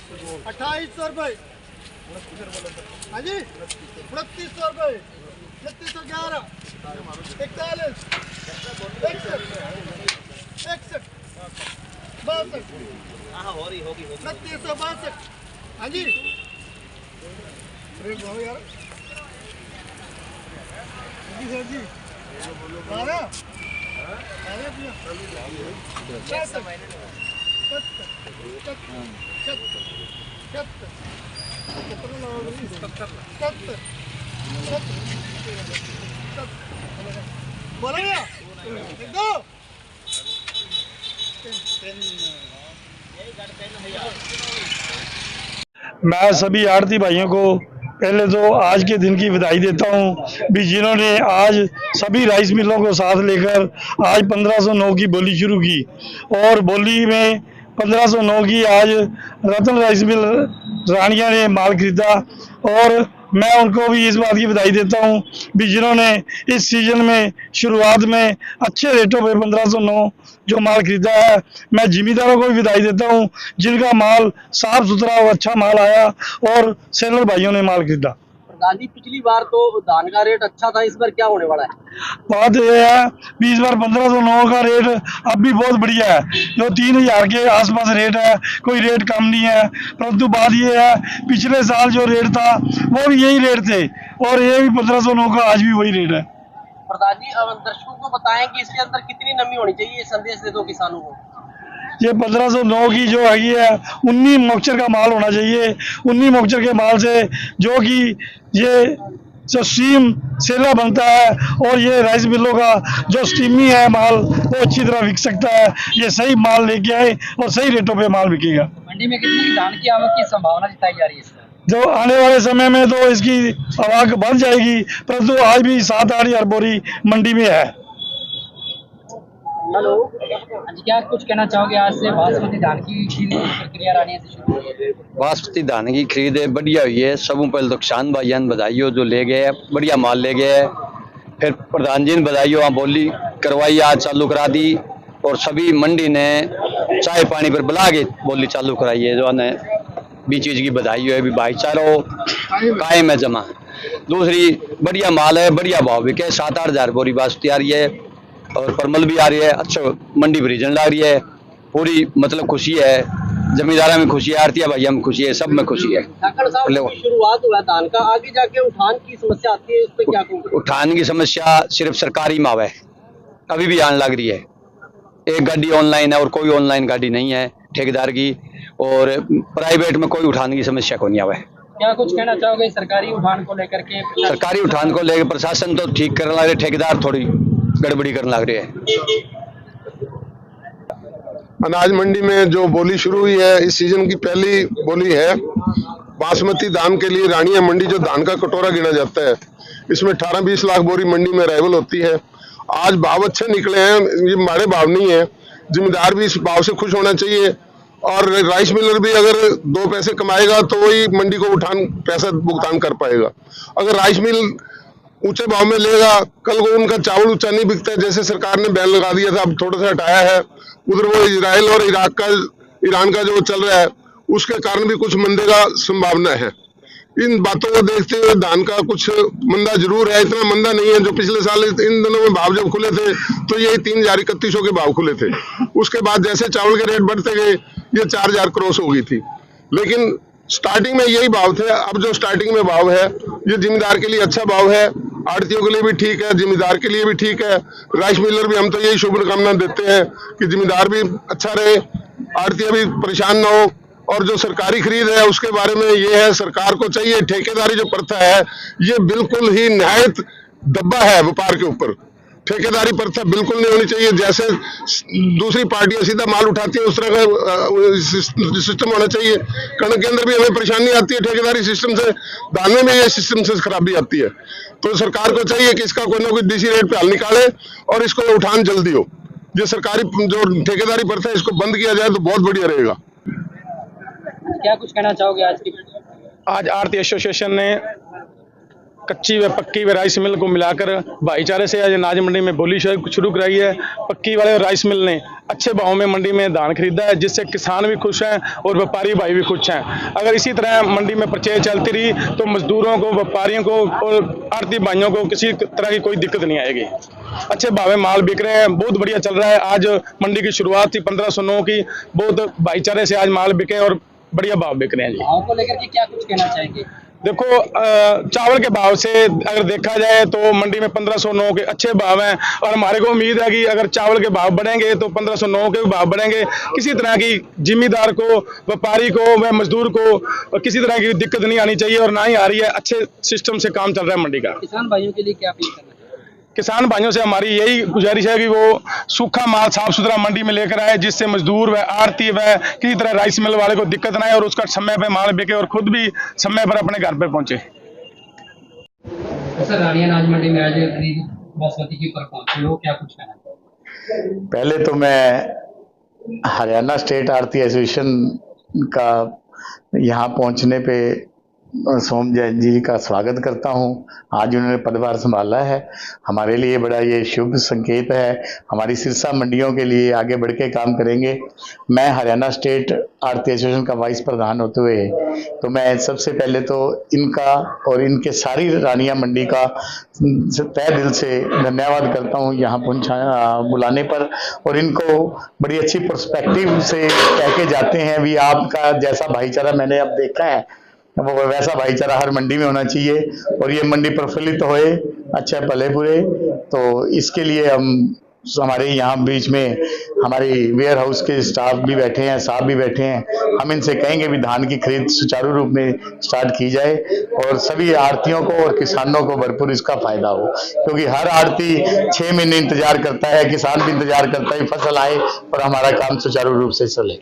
₹2800। हाँ जी, 2900 रुपये, 3611, 41, 61, 61, 62, 2962। हाँ जी, रेट बढ़ो यार। जी सर जी, भैया 70 बोलो भैया, एक दो मैं सभी आड़ती भाइयों को पहले तो आज के दिन की बधाई देता हूं भी जिन्होंने आज सभी राइस मिलों को साथ लेकर आज 1509 की बोली शुरू की और बोली में 1509 की आज रतन राइस मिल रानिया ने माल खरीदा और मैं उनको भी इस बात की बधाई देता हूं भी जिन्होंने इस सीजन में शुरुआत में अच्छे रेटों पे 1509 जो माल खरीदा है। मैं जिमीदारों को भी बधाई देता हूं जिनका माल साफ सुथरा और अच्छा माल आया और सेलर भाइयों ने माल खरीदा। प्रधान जी, पिछली बार तो धान का रेट अच्छा था, इस बार क्या होने वाला है? बात यह है कि इस बार 1509 का रेट अब भी बहुत बढ़िया है, जो 3000 के आसपास रेट है, कोई रेट कम नहीं है। परंतु बात यह है पिछले साल जो रेट था वो भी यही रेट थे और ये भी 1509 का आज भी वही रेट है। प्रधान जी, अब दर्शकों को बताएं कि इसके अंदर कितनी नमी होनी चाहिए, संदेश दे दो किसानों को। ये 1509 की जो हैगी है 19 मॉक्चर का माल होना चाहिए। 19 मॉक्चर के माल से जो कि ये जो स्टीम सेला बनता है और ये राइस मिलों का जो स्टीमी है माल वो अच्छी तरह बिक सकता है। ये सही माल लेके आए और सही रेटों पे माल बिकेगा। मंडी में कितनी धान की आवक की संभावना जताई जा रही है? जो आने वाले समय में तो इसकी आवक बढ़ जाएगी, परंतु आज भी 7-8 हज़ार बोरी मंडी में है। हेलो, आज क्या कुछ कहना चाहोगे? आज से बासमती धान की प्रक्रिया रानिया से शुरू हुई है। बासमती धान की खरीद बढ़िया हुई है। सबों पहले तो किसान भाइयों ने बधाई हो जो ले गए, बढ़िया माल ले गए। फिर प्रधान जी ने बधाई हो, वहाँ बोली करवाई आज चालू करा दी और सभी मंडी ने चाय पानी पर बुला के बोली चालू कराई है। जो है भी चीज़ की बधाई है, भी भाईचारा हो कायम है जमा। दूसरी बढ़िया माल है, बढ़िया भाव बिके। 7-8 हज़ार बोरी बासमती आ रही है और परमल भी आ रही है। अच्छा मंडी भी रीजन लग रही है, पूरी मतलब खुशी है। जमींदारा में खुशी है, आरतिया भैया में खुशी है, सब में खुशी है। शुरुआत हुआ धान का, आगे जाके उठान की समस्या आती है, उस पर क्या कहूँगा? उठान की समस्या सिर्फ सरकारी में है, अभी भी आने लग रही है। एक गाड़ी ऑनलाइन है और कोई ऑनलाइन गाड़ी नहीं है ठेकेदार की, और प्राइवेट में कोई उठान की समस्या को नहीं आवे। क्या कुछ कहना चाहोगे सरकारी उठान को लेकर के? सरकारी उठान को लेकर प्रशासन तो ठीक करने लग रहे, ठेकेदार थोड़ी गड़बड़ी करने लग रहे हैं। अनाज मंडी में जो बोली शुरू हुई है, इस सीजन की पहली बोली है। बासमती धान के लिए रानिया मंडी जो धान का कटोरा गिना जाता है, इसमें 18-20 लाख बोरी मंडी में अराइवल होती है। आज भाव अच्छे निकले हैं, ये माड़े भाव नहीं है। जिम्मेदार भी इस भाव से खुश होना चाहिए और राइस मिलर भी अगर 2 पैसे कमाएगा तो वही मंडी को उठान पैसा भुगतान कर पाएगा। अगर राइस मिल ऊंचे भाव में लेगा, कल को उनका चावल ऊंचा नहीं बिकता है, जैसे सरकार ने बैन लगा दिया था, अब थोड़ा सा हटाया है। उधर वो इजराइल और ईरान का जो चल रहा है उसके कारण भी कुछ मंदे का संभावना है। इन बातों को देखते हुए धान का कुछ मंदा जरूर है, इतना मंदा नहीं है। जो पिछले साल इन दिनों में भाव जब खुले थे तो यही 3,3100 के भाव खुले थे। उसके बाद जैसे चावल के रेट बढ़ते गए ये 4,000 क्रॉस हो गई थी, लेकिन स्टार्टिंग में यही भाव थे। अब जो स्टार्टिंग में भाव है ये जिम्मेदार के लिए अच्छा भाव है, आड़तियों के लिए भी ठीक है, जिम्मेदार के लिए भी ठीक है। राइस मिलर भी हम तो यही शुभकामना देते हैं कि जिम्मेदार भी अच्छा रहे, आड़तियां भी परेशान ना हो। और जो सरकारी खरीद है उसके बारे में ये है, सरकार को चाहिए ठेकेदारी जो प्रथा है ये बिल्कुल ही निहायत दब्बा है व्यापार के ऊपर। ठेकेदारी प्रथा बिल्कुल नहीं होनी चाहिए। जैसे दूसरी पार्टियां सीधा माल उठाती है उस तरह का सिस्टम होना चाहिए। कणक के अंदर भी हमें परेशानी आती है ठेकेदारी सिस्टम से, दाने में ये सिस्टम से खराबी आती है। तो सरकार को चाहिए कि इसका कोई ना कोई डीसी रेट पे हल निकाले और इसको उठान जल्दी हो। ये सरकारी जो ठेकेदारी प्रथा है इसको बंद किया जाए तो बहुत बढ़िया रहेगा। क्या कुछ कहना चाहोगे आज की? आज आरती एसोसिएशन ने कच्ची व पक्की व राइस मिल को मिलाकर भाईचारे से आज अनाज मंडी में बोली शुरू कराई है। पक्की वाले राइस मिल ने अच्छे भाव में मंडी में धान खरीदा है, जिससे किसान भी खुश हैं और व्यापारी भाई भी खुश हैं। अगर इसी तरह मंडी में परचेज चलती रही तो मजदूरों को, व्यापारियों को और आड़ती भाइयों को किसी तरह की कोई दिक्कत नहीं आएगी। अच्छे भाव में माल बिक रहे हैं, बहुत बढ़िया चल रहा है। आज मंडी की शुरुआत थी 1509 की, बहुत भाईचारे से आज माल बिके और बढ़िया भाव बिक रहे हैं जी। भाव को लेकर के क्या कुछ कहना चाहेंगे? देखो, चावल के भाव से अगर देखा जाए तो मंडी में 1509 के अच्छे भाव हैं और हमारे को उम्मीद है कि अगर चावल के भाव बढ़ेंगे तो 1509 के भी भाव बढ़ेंगे। किसी तरह की जिम्मेदार को, व्यापारी को व मजदूर को किसी तरह की दिक्कत नहीं आनी चाहिए और ना ही आ रही है। अच्छे सिस्टम से काम चल रहा है मंडी का। किसान भाइयों के लिए क्या अपील करना? किसान भाइयों से हमारी यही गुजारिश है कि वो सूखा माल साफ सुथरा मंडी में लेकर आए, जिससे मजदूर व आड़ती व किसी तरह राइस मिल वाले को दिक्कत ना आए और उसका समय पे माल बिके और खुद भी समय पर अपने घर पे पहुंचे। सर, रानिया अनाज मंडी में आज खरीद बासमती के ऊपर पहुंचे हो, क्या कुछ कहना चाहिए? पहले तो मैं हरियाणा स्टेट आड़ती एसोसिएशन का यहाँ पहुँचने पे सोम जैन जी का स्वागत करता हूँ। आज उन्होंने पदभार संभाला है, हमारे लिए बड़ा ये शुभ संकेत है। हमारी सिरसा मंडियों के लिए आगे बढ़ के काम करेंगे। मैं हरियाणा स्टेट आड़ती एसोसिएशन का वाइस प्रधान होते हुए तो मैं सबसे पहले तो इनका और इनके सारी रानिया मंडी का तहे दिल से धन्यवाद करता हूँ यहाँ बुलाने पर। और इनको बड़ी अच्छी पर्सपेक्टिव से कह के जाते हैं भी आपका जैसा भाईचारा मैंने अब देखा है वो वैसा भाईचारा हर मंडी में होना चाहिए और ये मंडी प्रफुल्लित तो होए, अच्छा भले बुरे। तो इसके लिए हमारे यहाँ बीच में हमारी वेयर हाउस के स्टाफ भी बैठे हैं, साहब भी बैठे हैं। हम इनसे कहेंगे भी धान की खरीद सुचारू रूप में स्टार्ट की जाए और सभी आड़तियों को और किसानों को भरपूर इसका फायदा हो, क्योंकि हर आड़ती 6 महीने इंतजार करता है, किसान भी इंतजार करता है फसल आए और हमारा काम सुचारू रूप से चले।